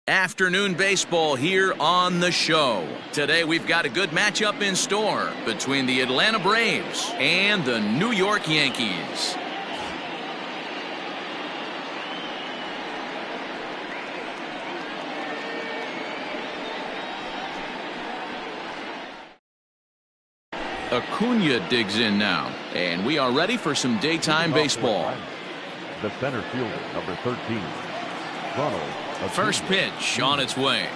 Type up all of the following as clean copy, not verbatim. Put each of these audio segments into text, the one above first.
Afternoon baseball here on the show. Today we've got a good matchup in store between the Atlanta Braves and the New York Yankees. Acuna digs in now, and we are ready for some daytime baseball. The center fielder, number 13, Ronald. First pitch on its way.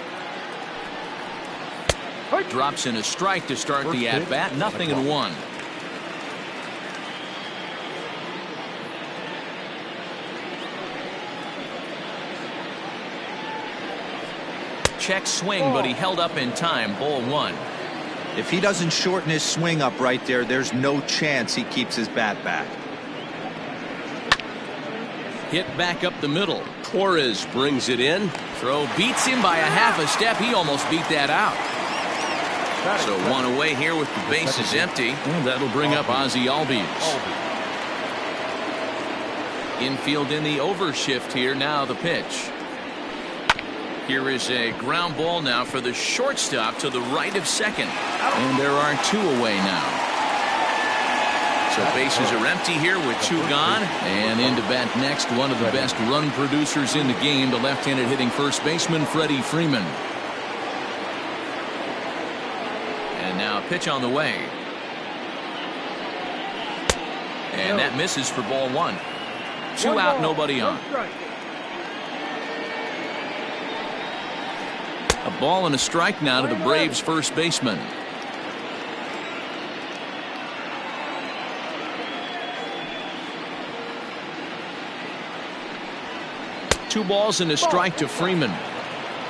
Drops in a strike to start the at-bat. 0-1. Check swing, but he held up in time. Ball 1. If he doesn't shorten his swing up right there, there's no chance he keeps his bat back. Hit back up the middle. Torres brings it in. Throw beats him by a half a step. He almost beat that out. So one away here with the bases empty. And that'll bring up Ozzie Albies. Infield in the overshift here. Now the pitch. Here is a ground ball now for the shortstop to the right of second. And there are two away now. So bases are empty here with two gone. And in to bat next, one of the best run producers in the game, the left-handed hitting first baseman, Freddie Freeman. And now a pitch on the way. And that misses for ball 1. 2 out, nobody on. A ball and a strike now to the Braves first baseman. Two balls and a strike to Freeman.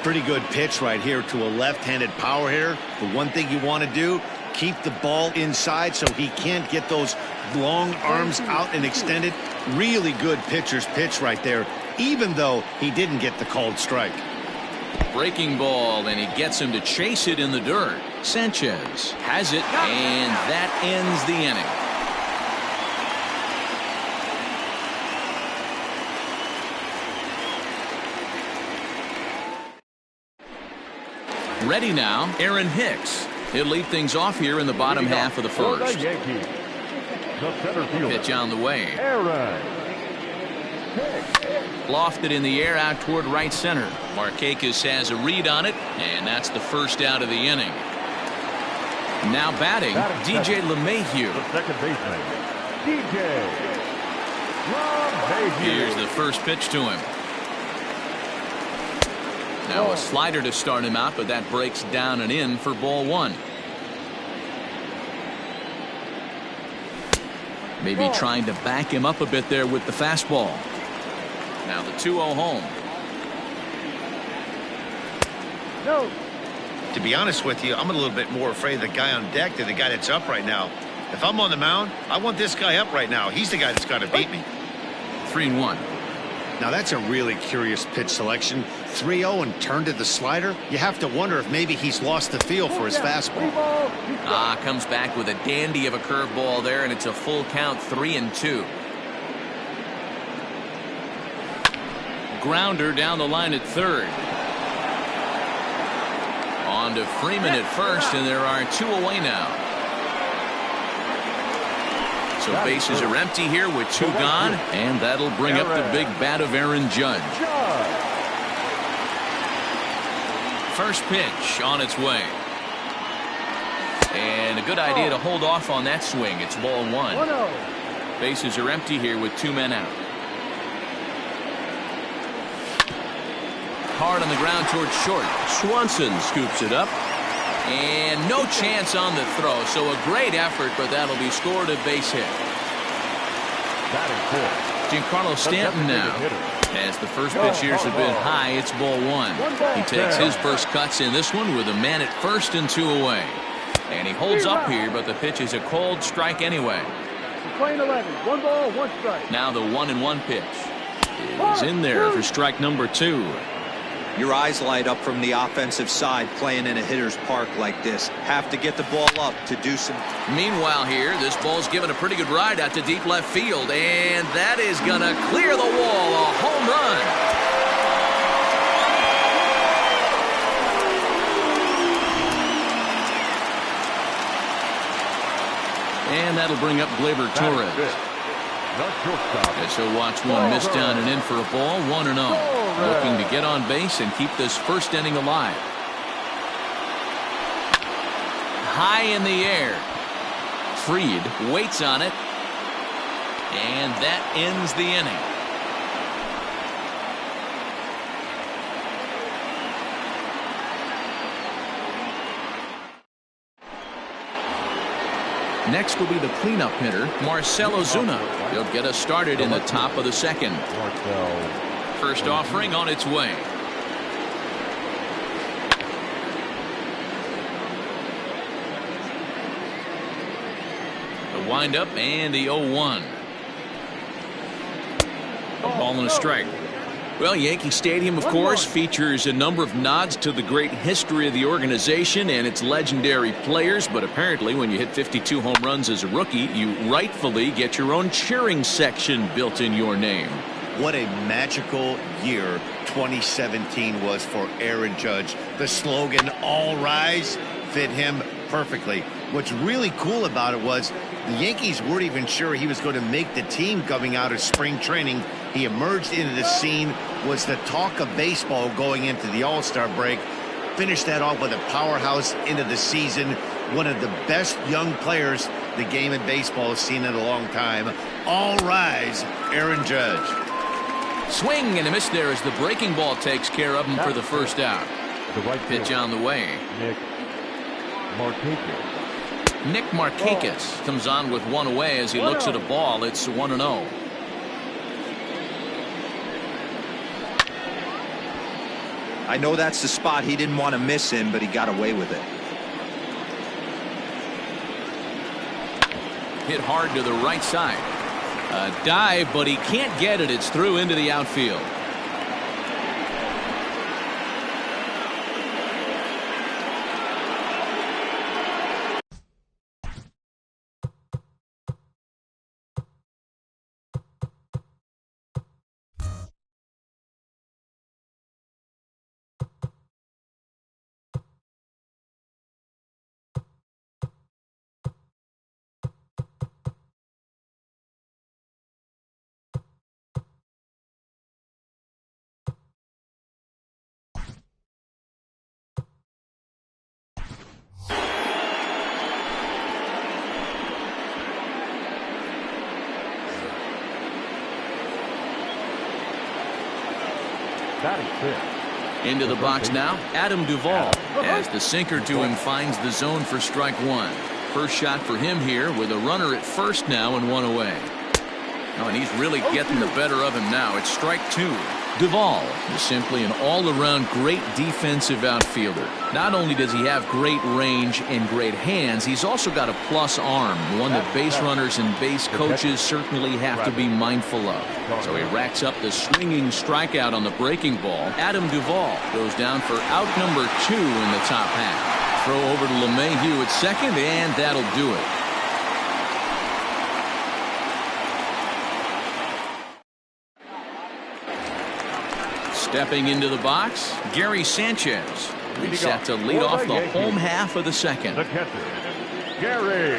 Pretty good pitch right here to a left-handed power hitter. The one thing you want to do, keep the ball inside so he can't get those long arms out and extended. Really good pitcher's pitch right there, even though he didn't get the called strike. Breaking ball, and he gets him to chase it in the dirt. Sanchez has it, and that ends the inning. Ready now, Aaron Hicks. He'll lead things off here in the bottom half of the first. Pitch on the way. Lofted in the air out toward right center. Markakis has a read on it, and that's the first out of the inning. Now batting, DJ LeMahieu. The second baseman, DJ LeMahieu. Here's the first pitch to him. Now a slider to start him out, but that breaks down and in for ball 1. Maybe trying to back him up a bit there with the fastball. Now the 2-0 home. To be honest with you, I'm a little bit more afraid of the guy on deck than the guy that's up right now. If I'm on the mound, I want this guy up right now. He's the guy that's got to beat me. 3-1. Now that's a really curious pitch selection. 3-0 and turned to the slider. You have to wonder if maybe he's lost the feel for his fastball. Comes back with a dandy of a curveball there, and it's a full count, 3-2. Grounder down the line at third. On to Freeman at first, and there are two away now. So bases are empty here with two gone, and that'll bring up the big bat of Aaron Judge. First pitch on its way. And a good idea to hold off on that swing. It's ball 1. Bases are empty here with two men out. Hard on the ground towards short. Swanson scoops it up. And no chance on the throw. So a great effort, but that'll be scored a base hit. Giancarlo Stanton now. As the first pitch years have been high, it's ball 1. He takes his first cuts in this one with a man at first and 2 away. And he holds up here, but the pitch is a called strike anyway. Playing 11. 1 ball, 1 strike. Now the 1-1 pitch is in there for strike number 2. Your eyes light up from the offensive side playing in a hitter's park like this. Have to get the ball up to do some. Meanwhile here, this ball's given a pretty good ride out to deep left field, and that is going to clear the wall. A home run. that'll bring up Gleyber Torres. As he'll watch one miss down and in for a ball, 1-0. Looking to get on base and keep this first inning alive. High in the air. Fried waits on it. And that ends the inning. Next will be the cleanup hitter, Marcell Ozuna. He'll get us started in the top of the second. First offering on its way. The windup and the 0-1. A ball and a strike. Well, Yankee Stadium, of course, features a number of nods to the great history of the organization and its legendary players, but apparently when you hit 52 home runs as a rookie, you rightfully get your own cheering section built in your name. What a magical year 2017 was for Aaron Judge. The slogan, "All Rise," fit him perfectly. What's really cool about it was the Yankees weren't even sure he was going to make the team coming out of spring training. He emerged into the scene, was the talk of baseball going into the All-Star break. Finished that off with a powerhouse into the season. One of the best young players the game of baseball has seen in a long time. All rise, Aaron Judge. Swing and a miss there as the breaking ball takes care of him for the first out. The right Pitch on the way. Nick Markakis comes on with one away as he looks at a ball. It's 1-0. I know that's the spot he didn't want to miss in, but he got away with it. Hit hard to the right side. A dive, but he can't get it. It's through into the outfield. Into the box now, Adam Duvall, as the sinker to him finds the zone for strike one. First shot for him here with a runner at first now and one away. Oh, and he's really getting the better of him now. It's strike two. Duvall is simply an all-around great defensive outfielder. Not only does he have great range and great hands, he's also got a plus arm, one that base runners and base coaches certainly have to be mindful of. So he racks up the swinging strikeout on the breaking ball. Adam Duvall goes down for out number 2 in the top half. Throw over to LeMahieu at second, and that'll do it. Stepping into the box, Gary Sanchez. He's set to lead off the home half of the second. The catcher, Gary.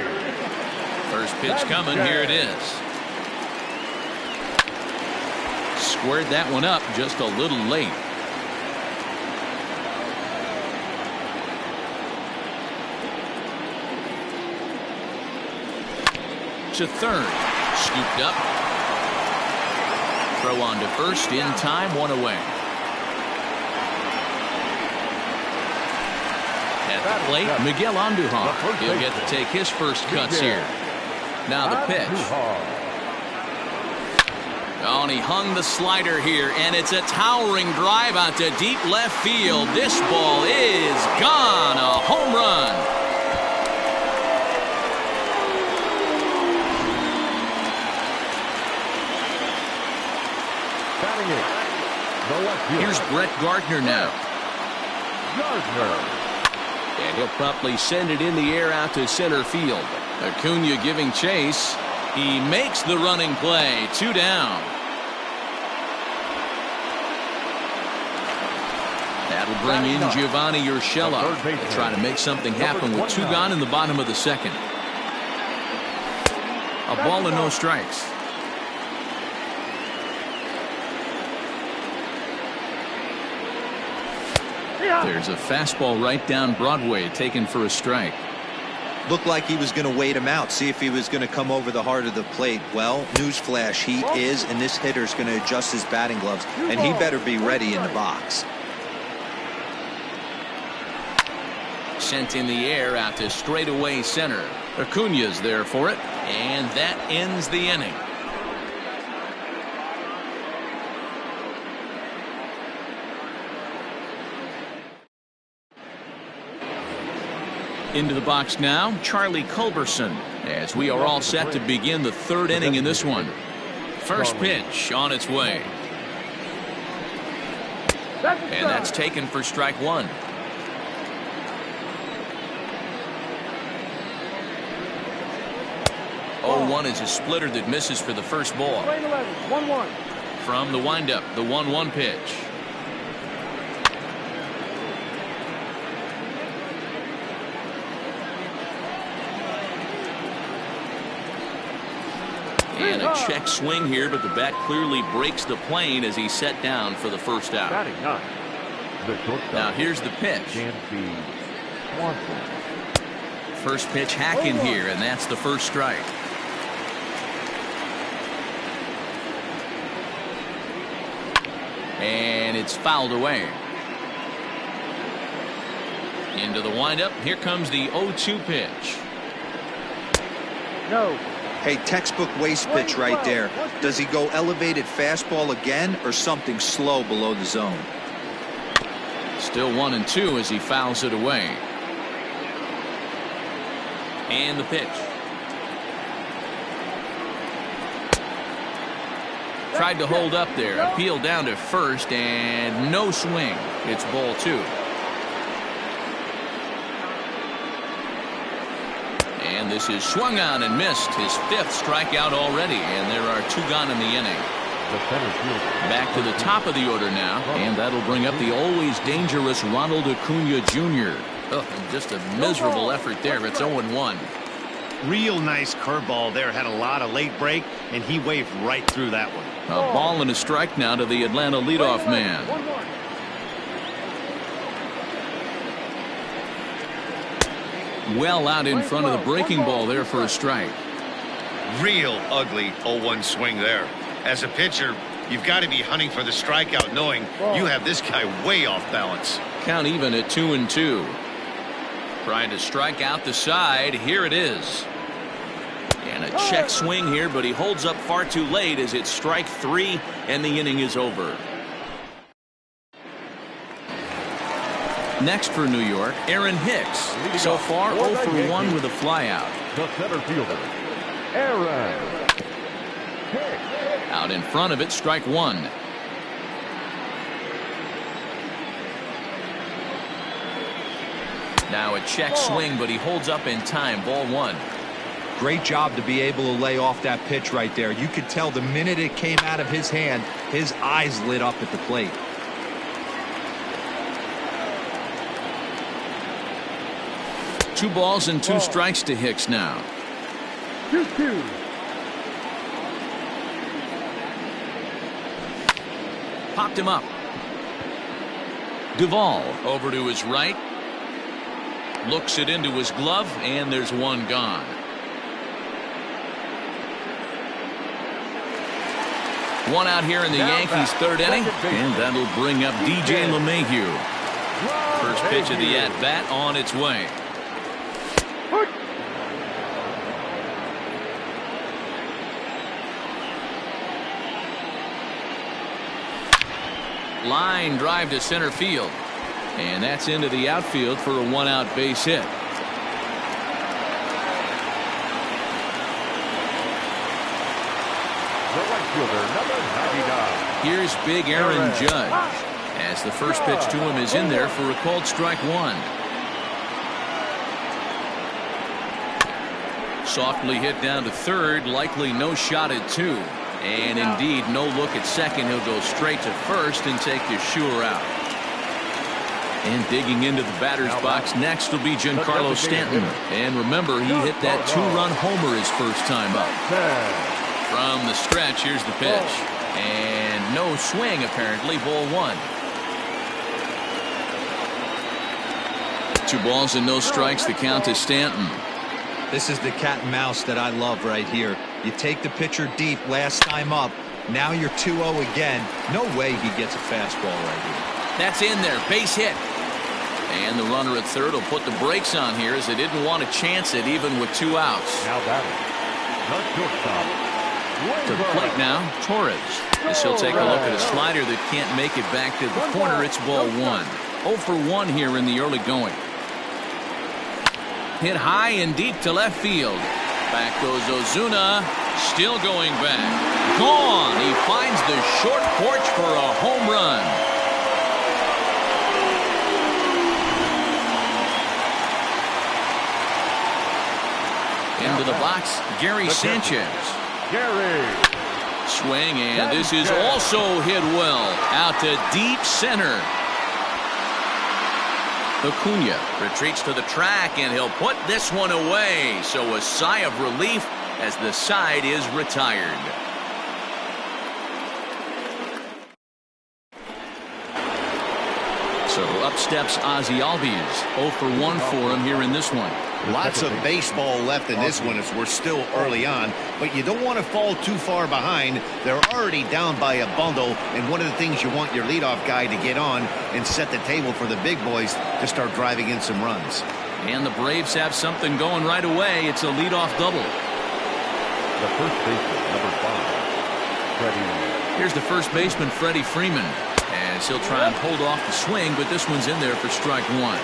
First pitch coming. Here it is. Squared that one up just a little late. To third. Scooped up. Throw on to first in time, one away. At the plate, Miguel Andujar. He'll get to take his first cuts here. Now the pitch. Oh, and he hung the slider here, and it's a towering drive out to deep left field. This ball is gone. A home run. Here's Brett Gardner now. And he'll promptly send it in the air out to center field. Acuna giving chase. He makes the running play. 2 down. That'll bring in Giovanni Urshela. They'll try to make something happen with 2 gone in the bottom of the second. A ball and no strikes. There's a fastball right down Broadway taken for a strike. Looked like he was going to wait him out, see if he was going to come over the heart of the plate. Well, newsflash, he is, and this hitter's going to adjust his batting gloves, and he better be ready in the box. Sent in the air out to straightaway center. Acuna's there for it, and that ends the inning. Into the box now, Charlie Culberson, as we are all set to begin the third inning in this one. First pitch on its way. And that's taken for strike one. Oh, 1 is a splitter that misses for the first ball. 1-1. From the windup, the 1-1 pitch. And a check swing here, but the bat clearly breaks the plane as he's set down for the first out. Batting ninth, the shortstop. Now here's the pitch. Swanson. First pitch hacking here, and that's the first strike. And it's fouled away. Into the windup. Here comes the 0-2 pitch. No. Hey, textbook waste pitch right there. Does he go elevated fastball again or something slow below the zone? Still 1-2 as he fouls it away. And the pitch. Tried to hold up there. Appeal down to first and no swing. It's ball 2. And this is swung on and missed. His 5th strikeout already, and there are 2 gone in the inning. Back to the top of the order now, and that'll bring up the always dangerous Ronald Acuna Jr. Oh, just a miserable effort there. It's 0-1. Real nice curveball there. Had a lot of late break, and he waved right through that one. A ball and a strike now to the Atlanta leadoff man. 1-1. Well out in front of the breaking ball there for a strike. Real ugly 0-1 swing there. As a pitcher, you've got to be hunting for the strikeout, knowing you have this guy way off balance. Count even at 2-2. Trying to strike out the side. Here it is. And a check swing here, but he holds up far too late as it's strike 3 and the inning is over. Next for New York, Aaron Hicks. So far 0 for 1 with a flyout. The center fielder, Aaron Hicks. Out in front of it, strike 1. Now a check swing, but he holds up in time. Ball 1. Great job to be able to lay off that pitch right there. You could tell the minute it came out of his hand, his eyes lit up at the plate. Two balls and 2 strikes to Hicks now. 2-2. Popped him up. Duvall over to his right. Looks it into his glove, and there's 1 gone. One out here in the Yankees' 3rd inning, and that'll bring up DJ LeMahieu. First pitch of the at-bat on its way. Line drive to center field. And that's into the outfield for a 1-out base hit. The right fielder, number 99. Here's big Aaron Judge as the first pitch to him is in there for a called strike 1. Softly hit down to third, likely no shot at 2. And indeed, no look at second. He'll go straight to first and take the sure out. And digging into the batter's box next will be Giancarlo Stanton. And remember, he hit that 2-run homer his first time up. From the stretch, here's the pitch. And no swing, apparently. Ball 1. 2 balls and no strikes. The count to Stanton. This is the cat and mouse that I love right here. You take the pitcher deep last time up. Now you're 2-0 again. No way he gets a fastball right here. That's in there. Base hit. And the runner at third will put the brakes on here as they didn't want to chance it even with 2 outs. Now batting, the shortstop. To the plate now, Torres. As he'll take a look at a slider that can't make it back to the corner. It's ball 1. 0 for 1 here in the early going. Hit high and deep to left field. Back goes Ozuna. Still going back. Gone. He finds the short porch for a home run. Into the box, Gary Sanchez. Gary. Swing, and this is also hit well. Out to deep center. Acuna retreats to the track, and he'll put this one away. So a sigh of relief as the side is retired. So up steps Ozzie Albies. 0 for 1 for him here in this one. Lots of baseball left in this one as we're still early on, but you don't want to fall too far behind. They're already down by a bundle, and one of the things you want your leadoff guy to get on and set the table for the big boys to start driving in some runs. And the Braves have something going right away. It's a leadoff double. The first baseman, number 5, Freddie. Here's the first baseman, Freddie Freeman, as he'll try and hold off the swing, but this one's in there for strike 1.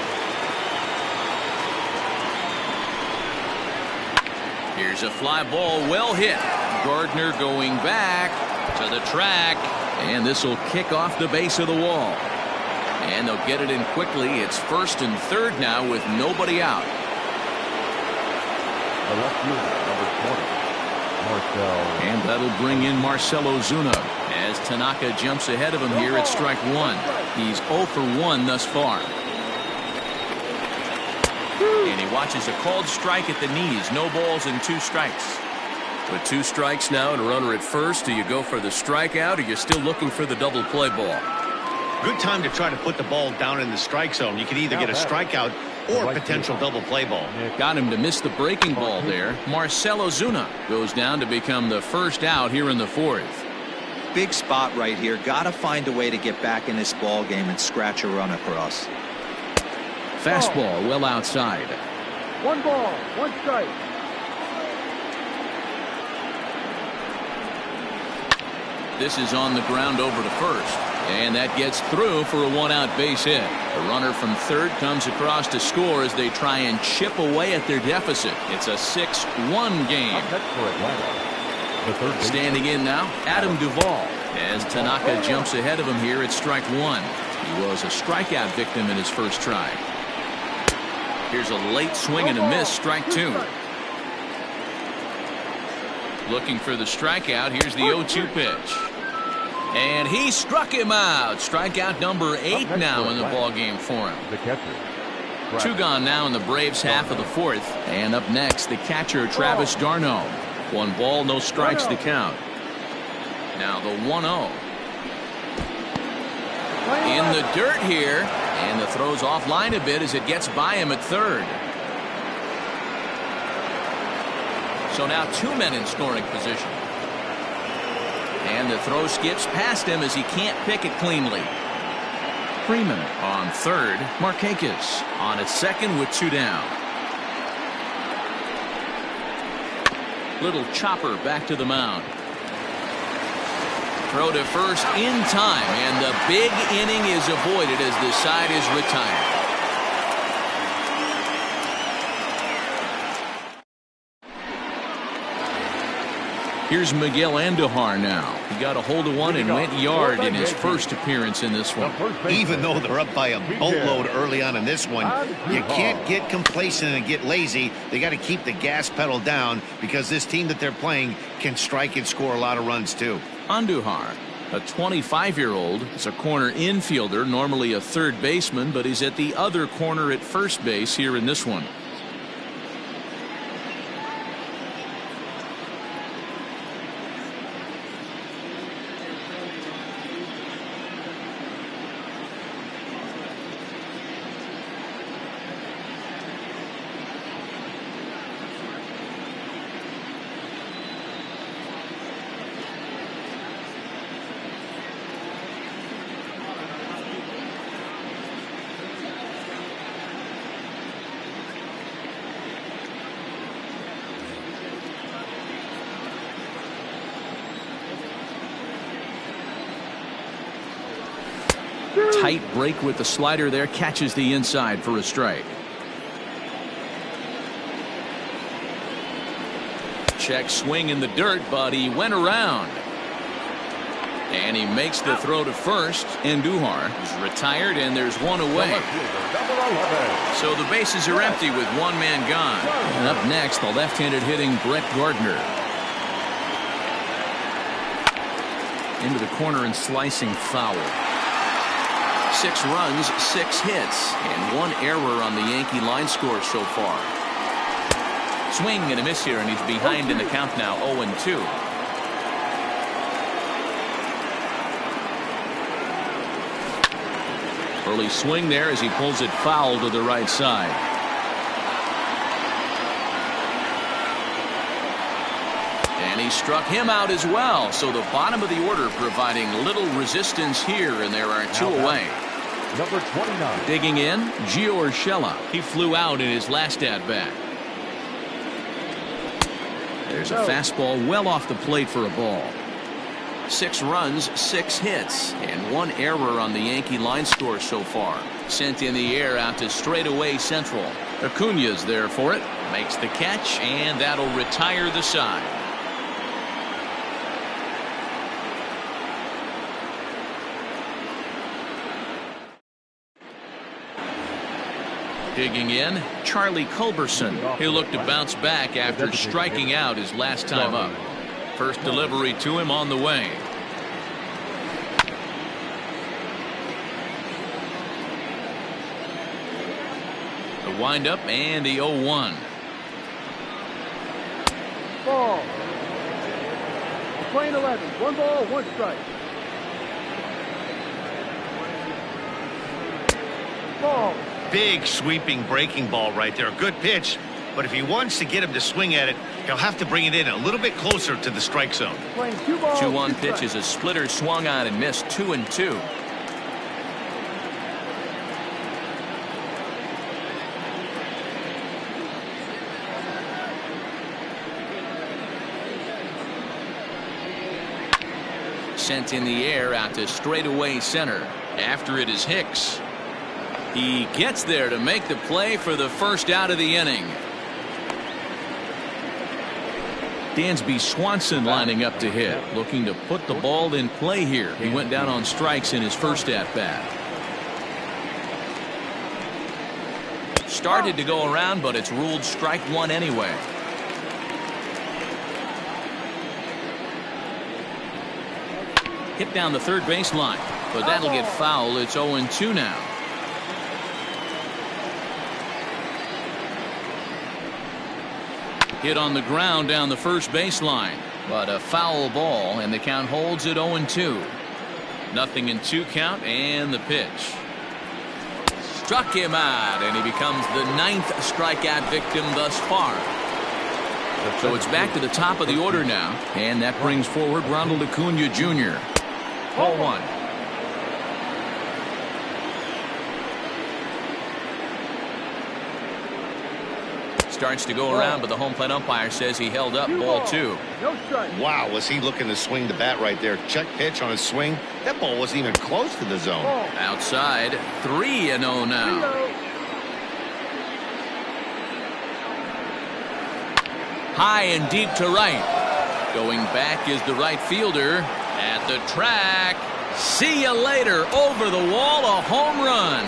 Here's a fly ball, well hit. Gardner going back to the track, and this will kick off the base of the wall. And they'll get it in quickly. It's first and third now with nobody out. The left fielder, number 20, Marcell. And that'll bring in Marcell Ozuna as Tanaka jumps ahead of him here at strike 1. He's 0 for 1 thus far. And he watches a called strike at the knees. No balls and 2 strikes. With 2 strikes now and a runner at first, do you go for the strikeout or you're still looking for the double play ball? Good time to try to put the ball down in the strike zone. You can either get a strikeout or potential double play ball. Got him to miss the breaking ball there. Marcell Ozuna goes down to become the first out here in the 4th. Big spot right here. Got to find a way to get back in this ball game and scratch a run across. Fastball well outside. 1 ball, 1 strike. This is on the ground over to first. And that gets through for a 1-out base hit. The runner from third comes across to score as they try and chip away at their deficit. It's a 6-1 game. Standing in now, Adam Duvall, as Tanaka jumps ahead of him here at strike 1. He was a strikeout victim in his first try. Here's a late swing and a miss, strike 2. Looking for the strikeout. Here's the 0-2 pitch. And he struck him out. Strikeout number 8 now in the ball game for him. The catcher. 2 gone now in the Braves half of the 4th. And up next, the catcher, Travis d'Arnaud. 1 ball, no strikes to count. Now the 1-0. In the dirt here. And the throw's offline a bit as it gets by him at third. So now 2 men in scoring position. And the throw skips past him as he can't pick it cleanly. Freeman on third. Markakis on at second with 2 down. Little chopper back to the mound. Throw to first in time, and the big inning is avoided as the side is retired. Here's Miguel Andujar now. He got a hold of one and went yard in his first appearance in this one. Even though they're up by a boatload early on in this one, you can't get complacent and get lazy. They got to keep the gas pedal down because this team that they're playing can strike and score a lot of runs too. Andujar A 25-year-old is a corner infielder, normally a third baseman, but he's at the other corner at first base here in this one. Tight break with the slider there, catches the inside for a strike. Check swing in the dirt, but he went around. And he makes the throw to first. Andujar is retired, and there's one away. So the bases are empty with one man gone. And up next, the left-handed hitting Brett Gardner. Into the corner and slicing foul. 6 runs, 6 hits, and 1 error on the Yankee line score so far. Swing and a miss here, and he's behind in the count now, 0-2. Early swing there as he pulls it foul to the right side. And he struck him out as well, so the bottom of the order providing little resistance here, and there are 2 away. Number 29. Digging in, Gio Urshela. He flew out in his last at-bat. There's a fastball well off the plate for a ball. 6 runs, 6 hits, and 1 error on the Yankee line score so far. Sent in the air out to straightaway central. Acuña's there for it. Makes the catch, and that'll retire the side. Digging in, Charlie Culberson. He'll look to bounce back after striking out his last time up. First delivery to him on the way. The windup and the 0-1. Ball. Playing 11. 1 ball, 1 strike. Ball. Big sweeping breaking ball right there. Good pitch, but if he wants to get him to swing at it, he'll have to bring it in a little bit closer to the strike zone. Playing 2 balls, 2-1 2 pitch strikes. is a splitter swung on and missed. 2-2. Sent in the air out to straightaway center. After it is Hicks. He gets there to make the play for the first out of the inning. Dansby Swanson lining up to hit, looking to put the ball in play here. He went down on strikes in his first at-bat. Started to go around, but it's ruled strike 1 anyway. Hit down the third baseline, but that'll get foul. It's 0-2 now. Hit on the ground down the first baseline, but a foul ball, and the count holds at 0-2. Nothing in 2 count, and the pitch. Struck him out, and he becomes the 9th strikeout victim thus far. So it's back to the top of the order now, and that brings forward Ronald Acuña Jr. 0-1. Starts to go around, but the home plate umpire says he held up. Ball 2. No strike. Wow, was he looking to swing the bat right there. Check pitch on his swing. That ball wasn't even close to the zone. Ball. Outside, 3-0 now. 3-0. High and deep to right. Going back is the right fielder at the track. See you later. Over the wall, a home run.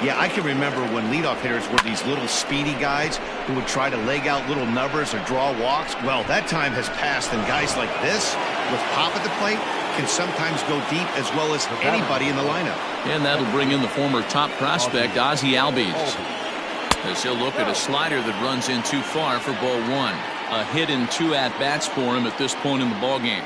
Yeah, I can remember when leadoff hitters were these little speedy guys who would try to leg out little numbers or draw walks. Well, that time has passed, and guys like this, with pop at the plate, can sometimes go deep as well as anybody in the lineup. And that'll bring in the former top prospect, Ozzie Albies, as he'll look at a slider that runs in too far for ball one. A hit and 2 at-bats for him at this point in the ballgame.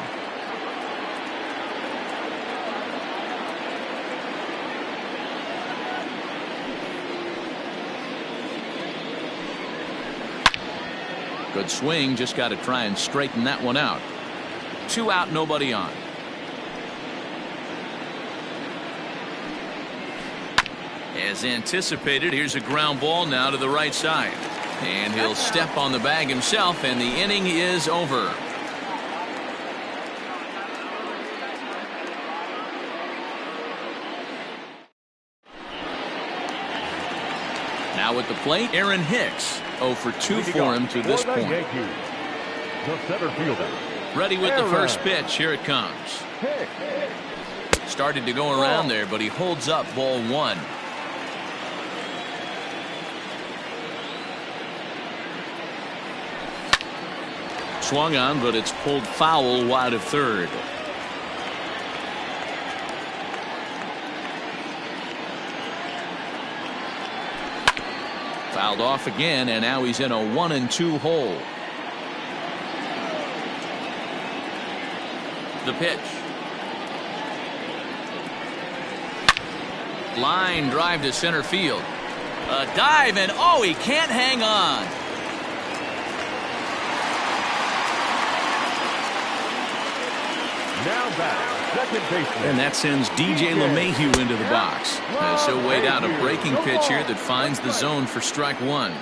Good swing, just got to try and straighten that one out. 2 out, nobody on. As anticipated, here's a ground ball now to the right side. And he'll step on the bag himself, and the inning is over. Now at the plate, Aaron Hicks. 0 for 2 for him to this point. The center fielder. Ready with the first pitch. Here it comes. Started to go around there, but he holds up ball one. Swung on, but it's pulled foul wide of third. Fouled off again, and now he's in a 1-2 hole. The pitch. Line drive to center field. A dive, and oh, he can't hang on. Now back, second baseman. And that sends DJ LeMahieu into the box, as he'll wait out a breaking pitch here that finds the zone for strike one.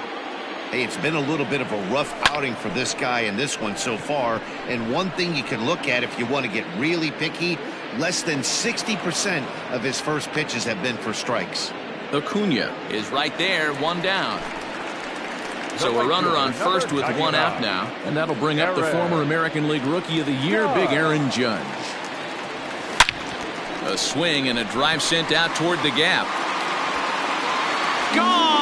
Hey, it's been a little bit of a rough outing for this guy in this one so far. And one thing you can look at if you want to get really picky, less than 60% of his first pitches have been for strikes. Acuna is right there, 1 down. So a runner on first with 1 out now, and that'll bring up the former American League Rookie of the Year, Big Aaron Judge. A swing and a drive sent out toward the gap. Gone!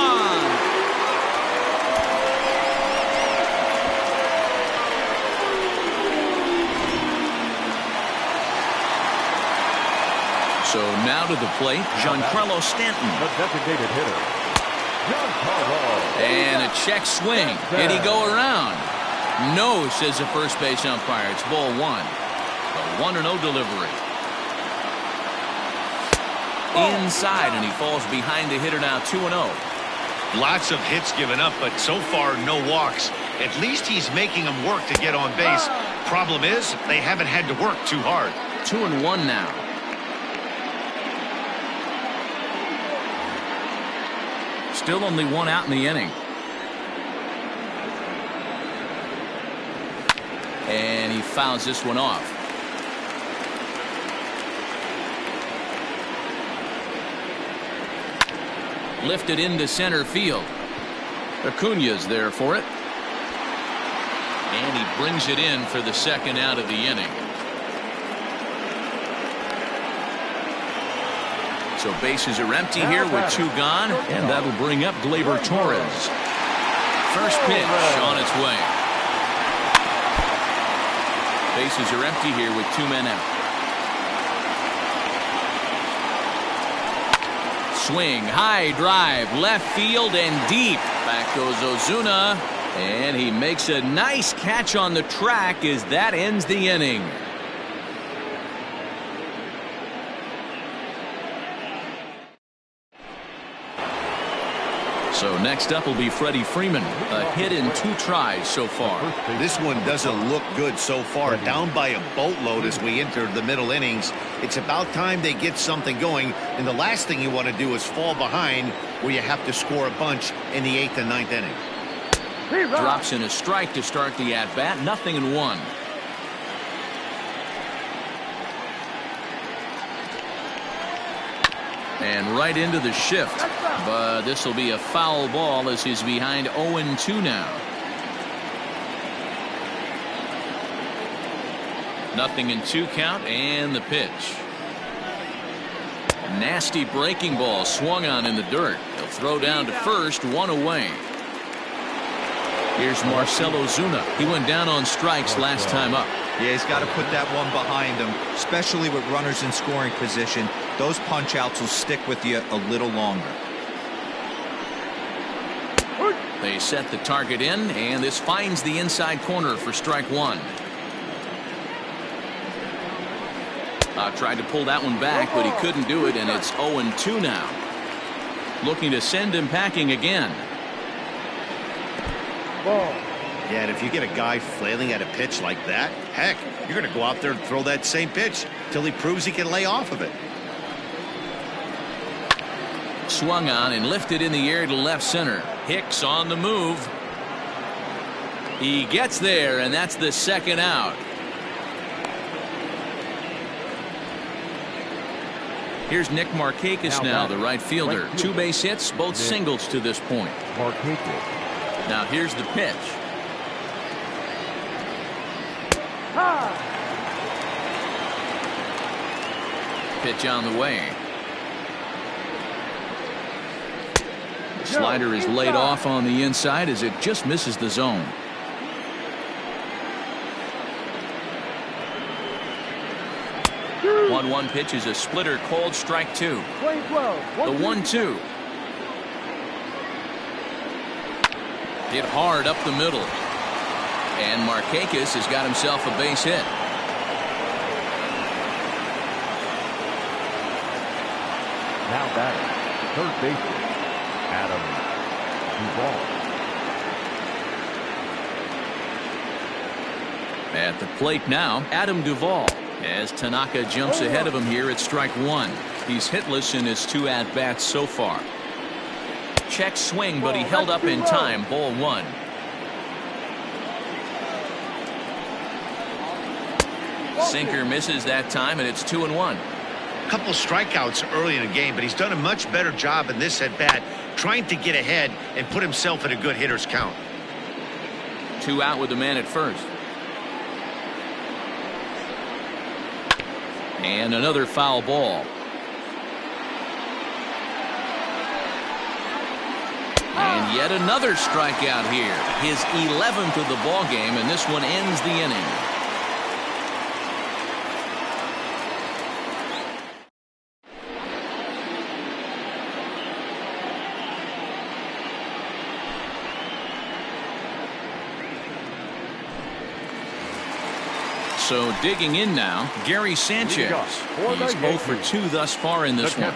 So now to the plate, Giancarlo Stanton. The designated hitter. And a check swing. Did he go around? No, says the first base umpire. It's ball one. A 1-0 delivery. Inside, and he falls behind the hitter now, 2-0. Lots of hits given up, but so far no walks. At least he's making them work to get on base. Problem is, they haven't had to work too hard. 2-1 now. Still only 1 out in the inning. And he fouls this one off. Lifted into center field. Acuna's there for it. And he brings it in for the 2nd out of the inning. So bases are empty here with 2 gone, and that'll bring up Gleyber Torres. First pitch on its way. Bases are empty here with 2 men out. Swing, high drive, left field and deep. Back goes Ozuna, and he makes a nice catch on the track as that ends the inning. So next up will be Freddie Freeman. A hit in 2 tries so far. This one doesn't look good so far. Down by a boatload as we enter the middle innings. It's about time they get something going. And the last thing you want to do is fall behind where you have to score a bunch in the 8th and 9th inning. Drops in a strike to start the at-bat. 0-1. And right into the shift. But this will be a foul ball as he's behind 0-2 now. 0-2 count, and the pitch. Nasty breaking ball swung on in the dirt. He'll throw down to first, 1 away. Here's Marcelo Zuna. He went down on strikes last time up. Yeah, he's got to put that one behind him, especially with runners in scoring position. Those punch outs will stick with you a little longer. They set the target in, and this finds the inside corner for strike 1. Tried to pull that one back, but he couldn't do it, and it's 0-2 now. Looking to send him packing again. Ball. Yeah, and if you get a guy flailing at a pitch like that, heck, you're going to go out there and throw that same pitch till he proves he can lay off of it. Swung on and lifted in the air to left center. Hicks on the move. He gets there, and that's the second out. Here's Nick Markakis now, the right fielder. 2 base hits, both singles to this point. Markakis. Now here's the pitch. Pitch on the way. The slider is laid off on the inside as it just misses the zone. The 1-1 pitch is a splitter, called strike 2. The 1-2. Hit hard up the middle. And Markakis has got himself a base hit. Now batting, third baseman, Adam Duvall. At the plate now, Adam Duvall. As Tanaka jumps ahead of him here at strike 1. He's hitless in his 2 at-bats so far. Check swing, but he held up in time. Ball 1. Sinker misses that time, and it's 2-1. A couple strikeouts early in the game, but he's done a much better job in this at-bat trying to get ahead and put himself in a good hitter's count. 2 out with the man at first. And another foul ball. And yet another strikeout here. His 11th of the ball game, and this one ends the inning. So digging in now, Gary Sanchez. He's 0 for 2 thus far in this one.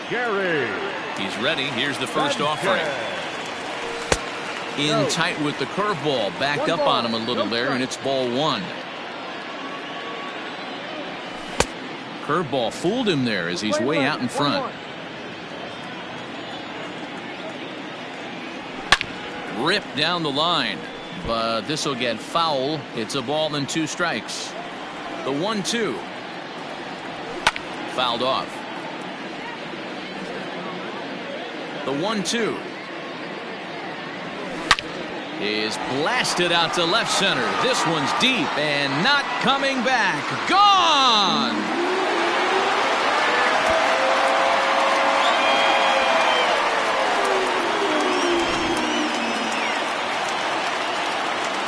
Gary. He's ready. Here's the first offering. In tight with the curveball. Backed up on him a little there, and it's ball 1. Curveball fooled him there as he's way out in front. Ripped down the line. But this will get foul. It's a ball and 2 strikes. The 1-2. Fouled off. The 1-2 is blasted out to left center. This one's deep and not coming back. Gone!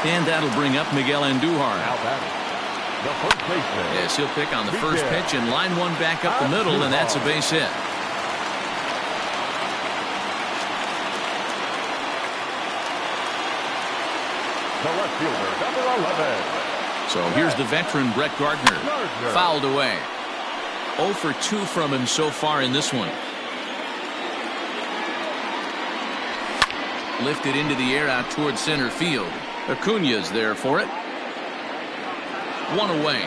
And that'll bring up Miguel Andujar. Now batting, the first baseman. Yes, he'll pick on the first pitch and line one back up the middle, and that's a base hit. The left fielder, number 11. So here's the veteran Brett Gardner. Fouled away. 0 for 2 from him so far in this one. Lifted into the air out towards center field. Acuna's there for it. 1 away.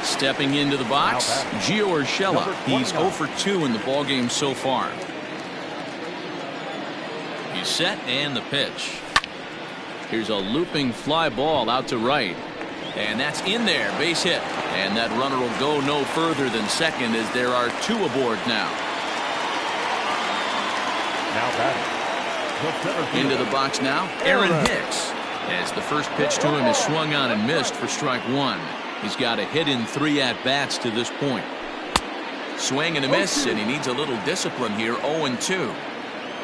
Stepping into the box, Gio Urshela. He's 0 for 2 in the ballgame so far. He's set, and the pitch. Here's a looping fly ball out to right. And that's in there, base hit. And that runner will go no further than second as there are 2 aboard now. Now batting. Into the box now, Aaron Hicks. As the first pitch to him is swung on and missed for strike one. He's got a hit in 3 at-bats to this point. Swing and a miss, and he needs a little discipline here. 0-2.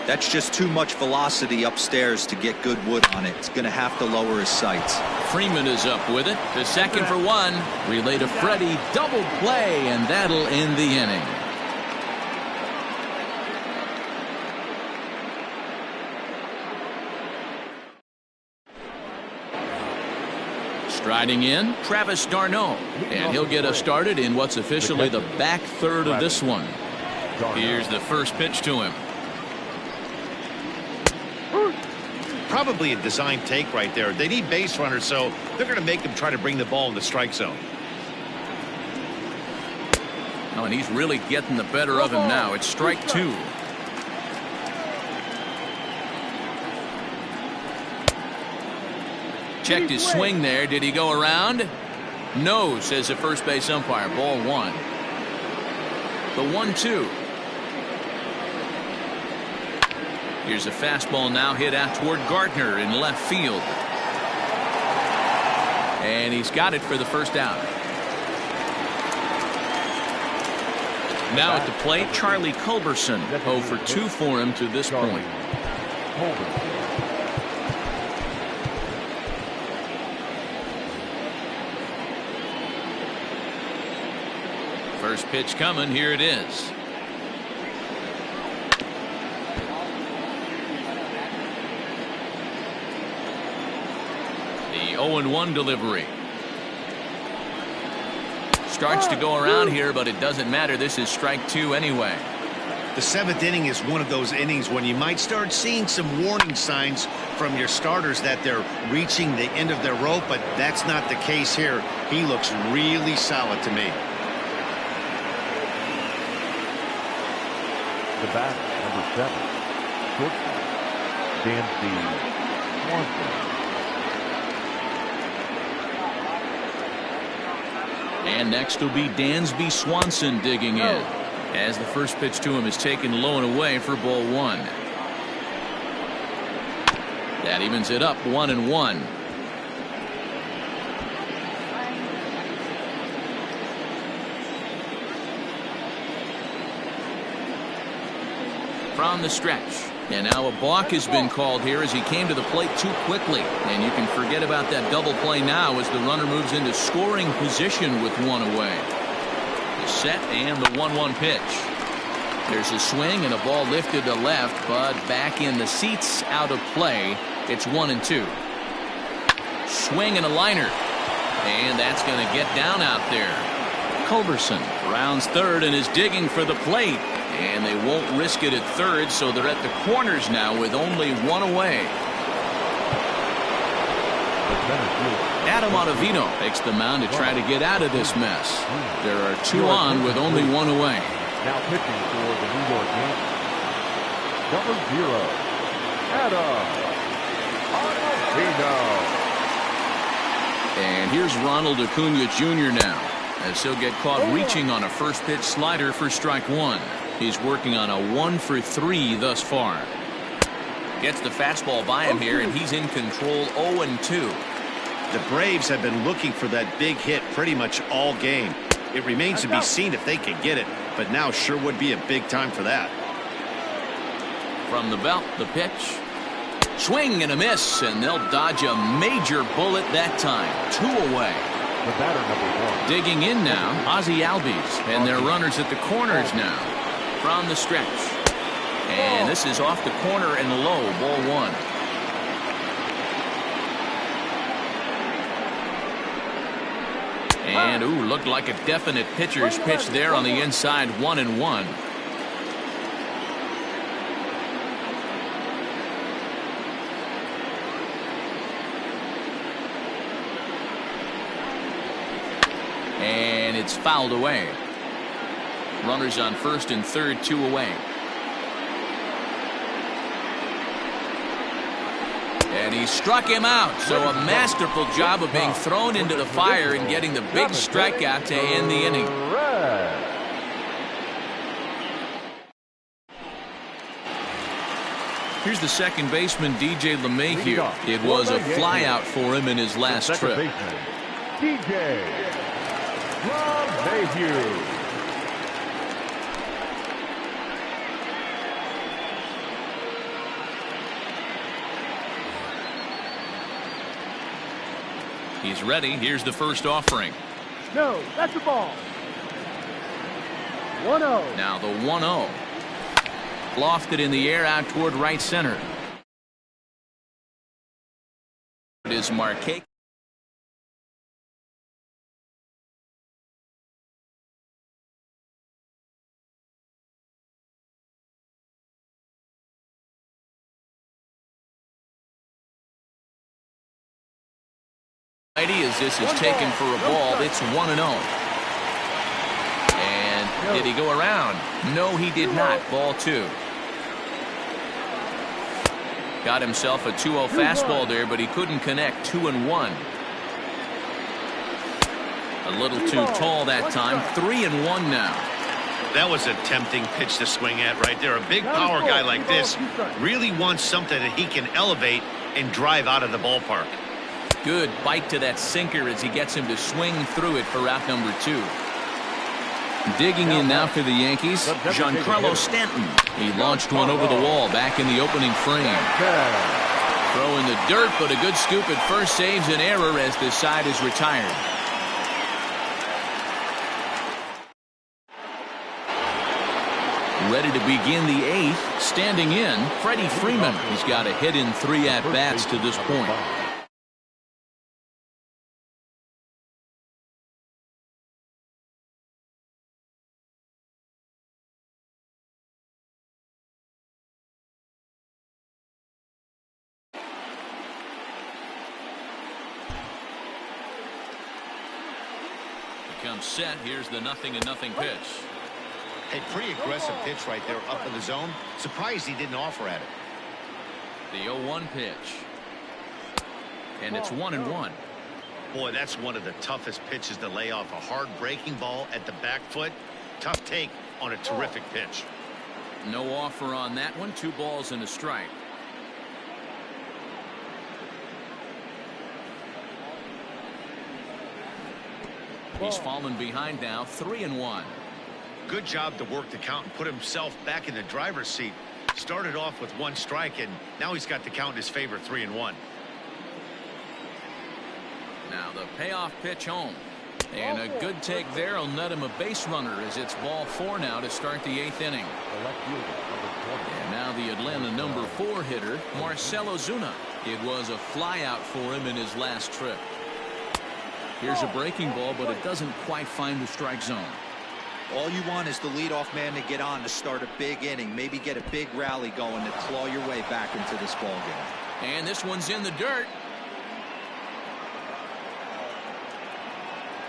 That's just too much velocity upstairs to get good wood on it. It's going to have to lower his sights. Freeman is up with it. The second for one. Relay to Freddie. Double play, and that'll end the inning. Striding in, Travis d'Arnaud, and he'll get us started in what's officially the back third of this one. Here's the first pitch to him. Probably a design take right there. They need base runners, so they're going to make him try to bring the ball in the strike zone. Oh, and he's really getting the better of him now. It's strike two. Checked his swing there. Did he go around? No, says the first base umpire. Ball one. The 1-2. Here's a fastball now hit out toward Gardner in left field. And he's got it for the first out. Now at the plate, Charlie Culberson. 0 for 2 for him to this point. First pitch coming. Here it is. The 0-1 delivery. Starts to go around here, but it doesn't matter. This is strike two anyway. The 7th inning is one of those innings when you might start seeing some warning signs from your starters that they're reaching the end of their rope, but that's not the case here. He looks really solid to me. The bat, number 7, shortstop, Dansby Swanson. And next will be Dansby Swanson digging in, as the first pitch to him is taken low and away for ball one. That evens it up 1-1. From the stretch. And now a balk has been called here as he came to the plate too quickly. And you can forget about that double play now as the runner moves into scoring position with one away. The set and the 1-1 pitch. There's a swing and a ball lifted to left, but back in the seats, out of play. It's 1-2. Swing and a liner. And that's going to get down out there. Culberson rounds third and is digging for the plate. And they won't risk it at third, so they're at the corners now with only one away. Adam Ottavino takes the mound to try to get out of this mess. There are 2 on with only 1 away. Now pitching for the New York Yankees, number 0, Adam Ottavino. And here's Ronald Acuna Jr. now, as he'll get caught reaching on a first pitch slider for strike one. He's working on a 1 for 3 thus far. Gets the fastball by him here, and he's in control. 0-2. The Braves have been looking for that big hit pretty much all game. It remains to be seen if they can get it, but now sure would be a big time for that. From the belt, the pitch. Swing and a miss, and they'll dodge a major bullet that time. 2 away. The batter, number 1. Digging in now, Ozzie Albies, and their runners at the corners now. From the stretch. And this is off the corner and low. Ball one. And looked like a definite pitcher's pitch there on the inside. 1-1. And it's fouled away. Runners on first and third, 2 away. And he struck him out. So a masterful job of being thrown into the fire and getting the big strikeout to end the inning. Here's the second baseman, DJ LeMahieu. It was a flyout for him in his last trip. Baseman, DJ LeMahieu. He's ready. Here's the first offering. No, that's the ball. 1-0. Now the 1-0. Lofted in the air out toward right center. It is Marquez. As this is taken for a ball, it's 1-0. And did he go around? No, he did not. Ball 2. Got himself a 2-0 fastball there, but he couldn't connect. 2-1. A little too tall that time. 3-1 now. That was a tempting pitch to swing at right there. A big power guy like this really wants something that he can elevate and drive out of the ballpark. Good bite to that sinker as he gets him to swing through it for out number 2. Digging in now for the Yankees, Giancarlo Stanton. He launched one over the wall back in the opening frame. Throw in the dirt, but a good scoop at first saves an error as this side is retired. Ready to begin the 8th. Standing in, Freddie Freeman. He's got a hit in 3 at-bats to this point. Comes set. Here's the 0-0 pitch. A pretty aggressive pitch right there up in the zone. Surprised he didn't offer at it. The 0-1 pitch. And it's 1-1. Boy, that's one of the toughest pitches to lay off. A hard breaking ball at the back foot. Tough take on a terrific pitch. No offer on that one. 2 balls and a strike. He's fallen behind now. 3-1. Good job to work the count and put himself back in the driver's seat. Started off with 1 strike, and now he's got the count in his favor. 3-1. Now the payoff pitch home. And a good take there will net him a base runner as it's ball 4 now to start the 8th inning. And now the Atlanta number 4 hitter, Marcell Ozuna. It was a flyout for him in his last trip. Here's a breaking ball, but it doesn't quite find the strike zone. All you want is the leadoff man to get on to start a big inning, maybe get a big rally going to claw your way back into this ball game. And this one's in the dirt.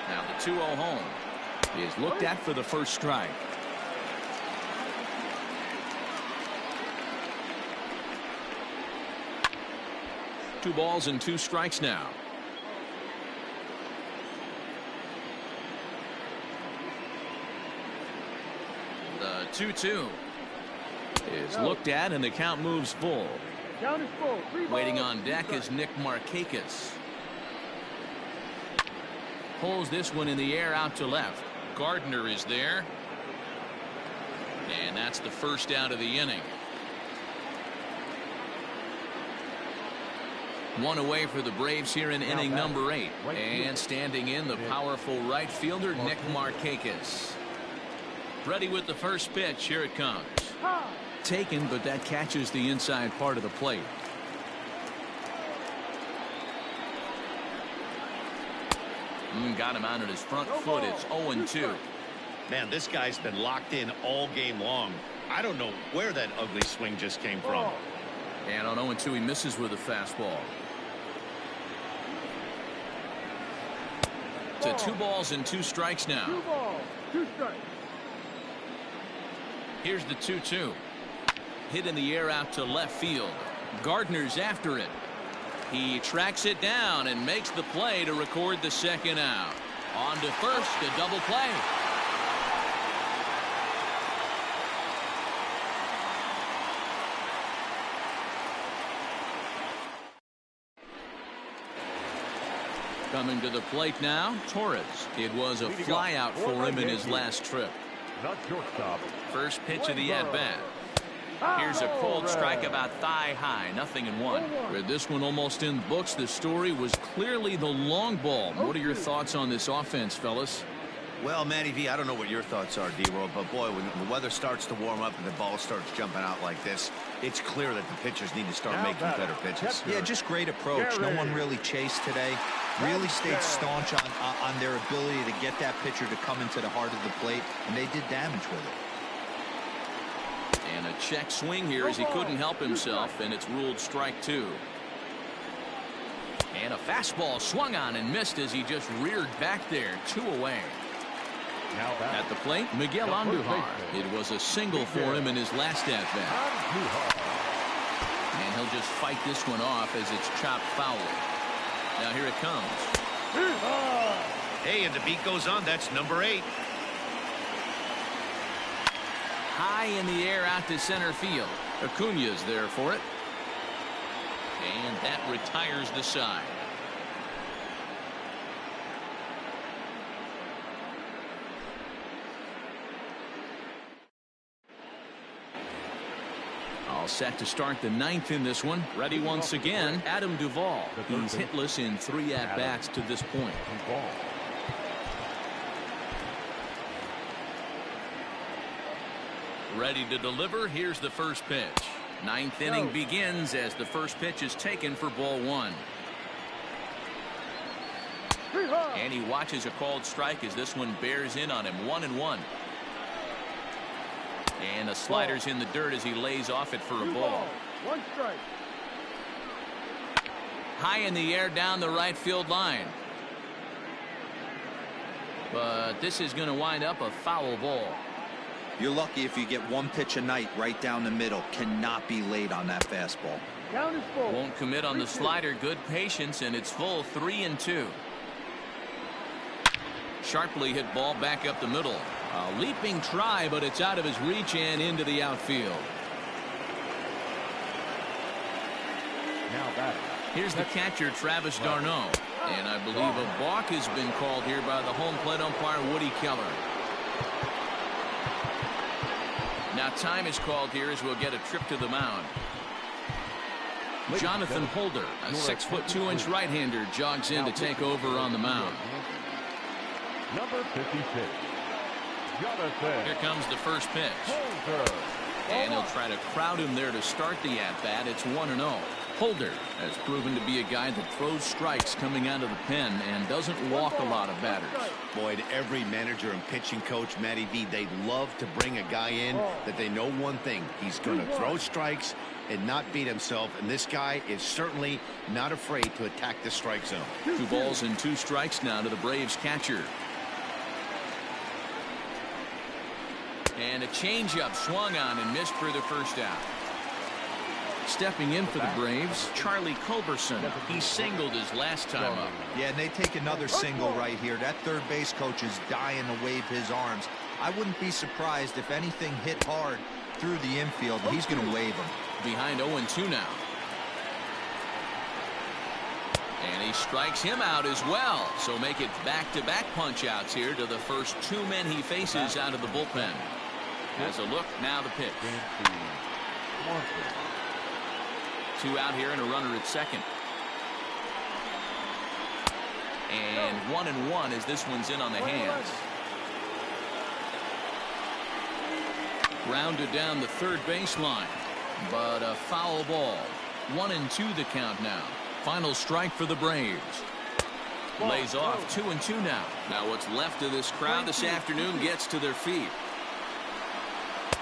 Now the 2-0 home is looked at for the first strike. Two balls and 2 strikes now. The 2-2 is looked at, and the count moves full. Count is full. 3 Waiting balls, on deck is Nick Markakis. Pulls this one in the air out to left. Gardner is there. And that's the first out of the inning. 1 away for the Braves here in inning number 8. And standing in, the powerful right fielder, Nick Markakis. Ready with the first pitch. Here it comes. Taken, but that catches the inside part of the plate. Got him out at his front foot. It's 0-2. Man, this guy's been locked in all game long. I don't know where that ugly swing just came from. And on 0-2, he misses with a fastball. To 2 balls and 2 strikes now. 2 balls, 2 strikes. Here's the 2-2. Hit in the air out to left field. Gardner's after it. He tracks it down and makes the play to record the second out. On to first, a double play. Coming to the plate now, Torres. It was a flyout for him in his last trip. Not shortstop. First pitch of the at-bat. Here's a cold strike about thigh high, 0-1. With this one almost in the books, the story was clearly the long ball. What are your thoughts on this offense, fellas? Well, Matty V, I don't know what your thoughts are, D-Roll, but boy, when the weather starts to warm up and the ball starts jumping out like this, it's clear that the pitchers need to start making better pitches. Yeah, just great approach. No one really chased today. Really stayed staunch on their ability to get that pitcher to come into the heart of the plate, and they did damage with it. And a check swing here as he couldn't help himself, and it's ruled strike 2. And a fastball swung on and missed as he just reared back there, 2 away. Now at the plate, Miguel Andujar. It was a single for him in his last at-bat. And he'll just fight this one off as it's chopped foul. Now here it comes. Hey, and the beat goes on. That's number 8. High in the air out to center field. Acuña's there for it. And that retires the side. All set to start the 9th in this one. Ready once again, Adam Duvall. He's hitless in 3 at-bats to this point. Ready to deliver. Here's the first pitch. 9th inning begins as the first pitch is taken for ball 1. And he watches a called strike as this one bears in on him. 1-1. And the slider's in the dirt as he lays off it for a ball. 1 strike. High in the air down the right field line. But this is going to wind up a foul ball. You're lucky if you get 1 pitch a night right down the middle. Cannot be late on that fastball. Count is full. Won't commit on the slider. Good patience, and it's full. 3-2. Sharply hit ball back up the middle. A leaping try, but it's out of his reach and into the outfield. Now back. Here's the catcher, Travis d'Arnaud. And I believe a balk has been called here by the home plate umpire, Woody Keller. Now time is called here as we'll get a trip to the mound. Jonathan Holder, a 6'2" right-hander, jogs in to take over on the mound. Number 56. Jonathan. Here comes the first pitch. Holder. And he'll try to crowd him there to start the at-bat. It's 1-0. Holder has proven to be a guy that throws strikes coming out of the pen and doesn't walk a lot of batters. Boy, every manager and pitching coach, Matty V, they love to bring a guy in that they know one thing. He's going to throw strikes and not beat himself. And this guy is certainly not afraid to attack the strike zone. 2 balls and 2 strikes now to the Braves catcher. And a changeup swung on and missed for the first out. Stepping in for the Braves, Charlie Culberson. He singled his last time up. Yeah, and they take another single right here. That third base coach is dying to wave his arms. I wouldn't be surprised if anything hit hard through the infield. He's going to wave them. Behind 0-2 now. And he strikes him out as well. So make it back-to-back punch-outs here to the first 2 men he faces out of the bullpen. As a look, now the pitch. 2 out here and a runner at second. And 1-1 as this one's in on the hands. Grounded down the third baseline. But a foul ball. 1-2 the count now. Final strike for the Braves. Lays off 2-2 now. Now what's left of this crowd this afternoon gets to their feet.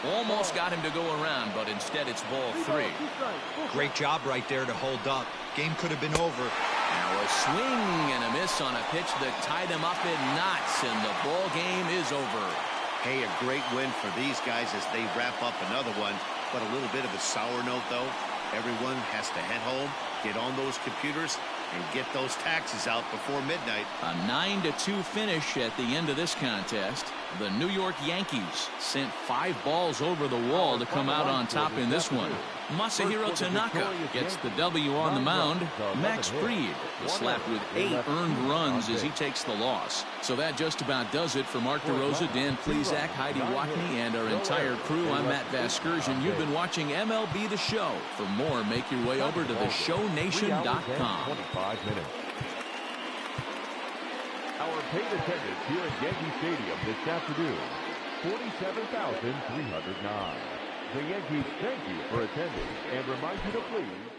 Almost got him to go around, but instead it's ball 3. Great job right there to hold up. Game could have been over. Now a swing and a miss on a pitch that tied him up in knots, and the ball game is over. Hey, a great win for these guys as they wrap up another one. But a little bit of a sour note, though. Everyone has to head home, get on those computers, and get those taxes out before midnight. A 9-2 finish at the end of this contest. The New York Yankees sent 5 balls over the wall to come out on top in this one. Masahiro Tanaka gets the W on the mound. Max Fried is slapped with 8 earned runs as he takes the loss. So that just about does it for Mark DeRosa, Dan Plesac, Heidi Watney, and our entire crew. I'm Matt Vasgersian. You've been watching MLB The Show. For more, make your way over to theshownation.com. 25 minutes. Our paid attendance here at Yankee Stadium this afternoon, 47,309. The Yankees thank you for attending and remind you to please